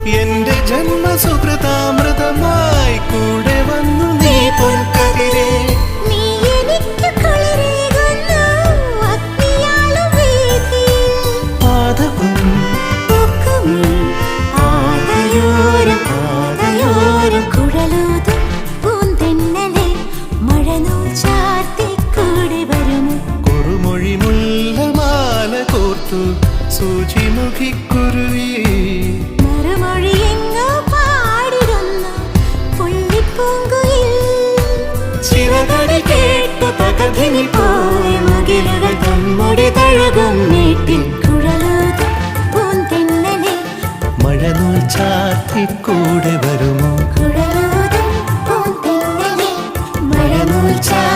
എന്റെ ജന്മസുകൃതാമൃതമായി കൂടെ വന്നു നീ പൊൻകതിരേ നീ എനിക്ക് കുളിരേകുന്നു അഗ്നിയാളും വീഥിയിൽ പാദവും പൂക്കും പാതയോരം കുഴലൂതും പൂന്തെന്നലെ മഴനൂൽ ചാർത്തി കൂടെ വരുമോ കുറുമൊഴി മുല്ലമാല കോർത്തു സൂചിമുഖിക്കുരുവി ചിറകടി കേട്ട പകതിനി പോയി മുകിലുകൾ തമ്മുടി തഴുകും നീട്ടിൽ കുഴലൂതും പൂന്തെന്നലെ മഴനൂൽ ചാർത്തി കൂടെ വരുമോ കുഴലൂതും പൂന്തെന്നലെ മഴനൂൽ ചാർത്തി